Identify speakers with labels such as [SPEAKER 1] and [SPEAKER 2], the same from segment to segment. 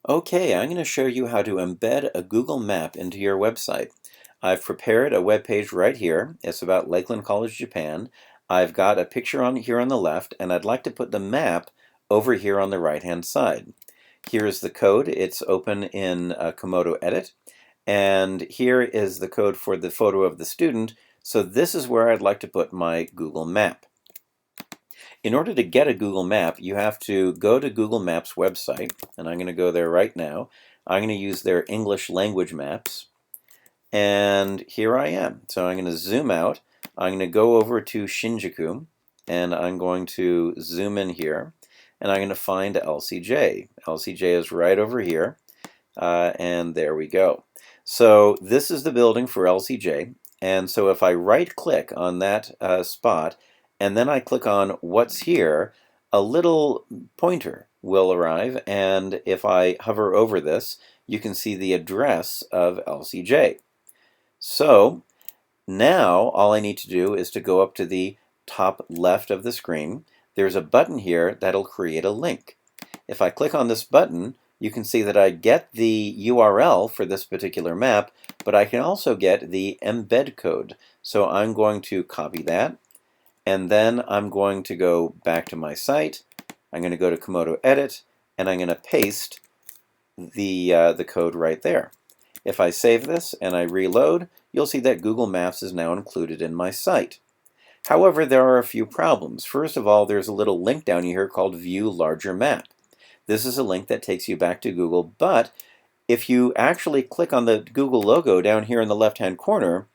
[SPEAKER 1] Okay, I'm going to show you how to embed a Google map into your website. I've prepared a web page right here. It's about Lakeland College, Japan. I've got a picture on here on the left, and I'd like to put the map over here on the right-hand side. Here's the code. It's open in Komodo Edit. And here is the code for the photo of the student. So this is where I'd like to put my Google map. In order to get a Google map, you have to go to Google Maps website, and I'm going to go there right now. I'm going to use their English language maps, and here I am. So I'm going to zoom out. I'm going to go over to Shinjuku, and I'm going to zoom in here, and I'm going to find LCJ. LCJ is right over here, and there we go. So this is the building for LCJ, and so if I right-click on that spot, and then I click on what's here, a little pointer will arrive, and if I hover over this, you can see the address of LCJ. So now all I need to do is to go up to the top left of the screen. There's a button here that'll create a link. If I click on this button, you can see that I get the URL for this particular map, but I can also get the embed code. So I'm going to copy that, and then I'm going to go back to my site. I'm going to go to Komodo Edit, and I'm going to paste the code right there. If I save this and I reload, you'll see that Google Maps is now included in my site. However, there are a few problems. First of all, there's a little link down here called View Larger Map. This is a link that takes you back to Google, but if you actually click on the Google logo down here in the left-hand corner,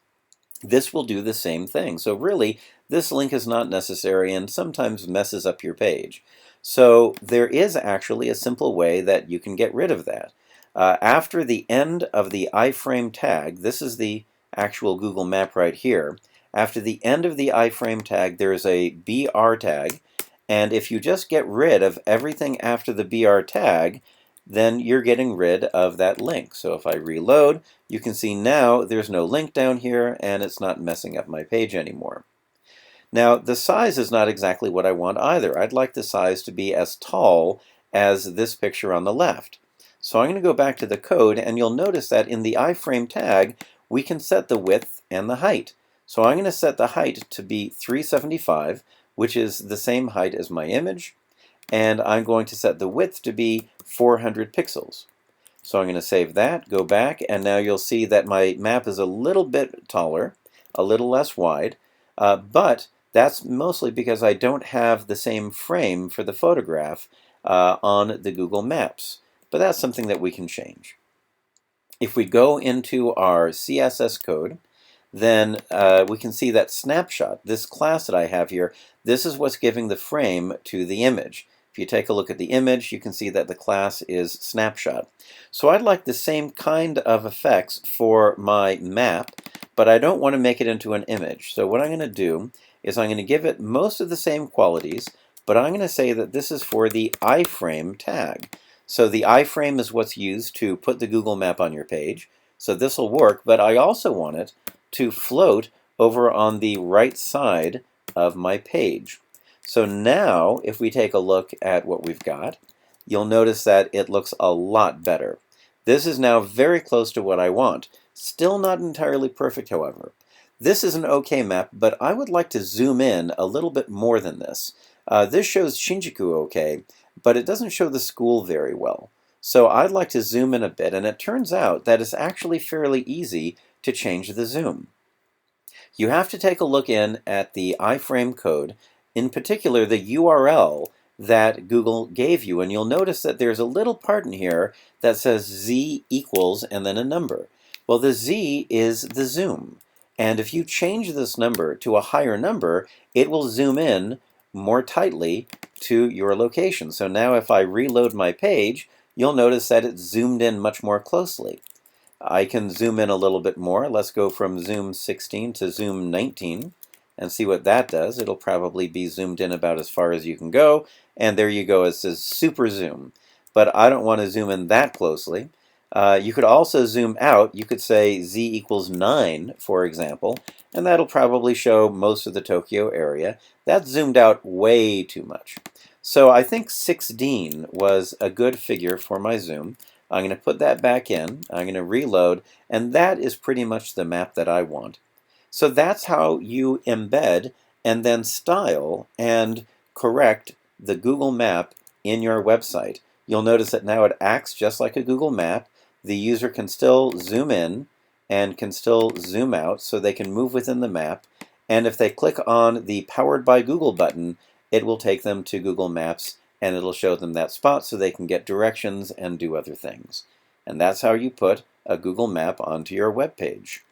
[SPEAKER 1] this will do the same thing. So really, this link is not necessary and sometimes messes up your page. So there is actually a simple way that you can get rid of that. After the end of the iframe tag, this is the actual Google map right here. After the end of the iframe tag, there is a BR tag. And if you just get rid of everything after the BR tag, then you're getting rid of that link. So if I reload, you can see now there's no link down here and it's not messing up my page anymore. Now the size is not exactly what I want either. I'd like the size to be as tall as this picture on the left. So I'm going to go back to the code, and you'll notice that in the iframe tag we can set the width and the height. So I'm going to set the height to be 375, which is the same height as my image, and I'm going to set the width to be 400 pixels. So I'm going to save that, go back, and now you'll see that my map is a little bit taller, a little less wide, but that's mostly because I don't have the same frame for the photograph on the Google Maps. But that's something that we can change. If we go into our CSS code, then we can see that snapshot, this class that I have here, this is what's giving the frame to the image. If you take a look at the image, you can see that the class is snapshot. So I'd like the same kind of effects for my map, but I don't want to make it into an image. So what I'm going to do is I'm going to give it most of the same qualities, but I'm going to say that this is for the iframe tag. So the iframe is what's used to put the Google map on your page. So this will work, but I also want it to float over on the right side of my page. So now, if we take a look at what we've got, you'll notice that it looks a lot better. This is now very close to what I want. Still not entirely perfect, however. This is an okay map, but I would like to zoom in a little bit more than this. This shows Shinjuku okay, but it doesn't show the school very well. So I'd like to zoom in a bit, and it turns out that it's actually fairly easy to change the zoom. You have to take a look in at the iframe code, in particular the URL that Google gave you, and you'll notice that there's a little part in here that says z equals and then a number. Well, the z is the zoom, and if you change this number to a higher number, it will zoom in more tightly to your location. So now if I reload my page, you'll notice that it's zoomed in much more closely. I can zoom in a little bit more. Let's go from zoom 16 to zoom 19 and see what that does. It'll probably be zoomed in about as far as you can go, and there you go. It says super zoom, but I don't want to zoom in that closely. You could also zoom out. You could say z equals 9, for example, and that'll probably show most of the Tokyo area. That's zoomed out way too much. So I think 16 was a good figure for my zoom. I'm going to put that back in. I'm going to reload, and that is pretty much the map that I want. So that's how you embed and then style and correct the Google Map in your website. You'll notice that now it acts just like a Google Map. The user can still zoom in and can still zoom out so they can move within the map. And if they click on the Powered by Google button, it will take them to Google Maps and it'll show them that spot so they can get directions and do other things. And that's how you put a Google Map onto your web page.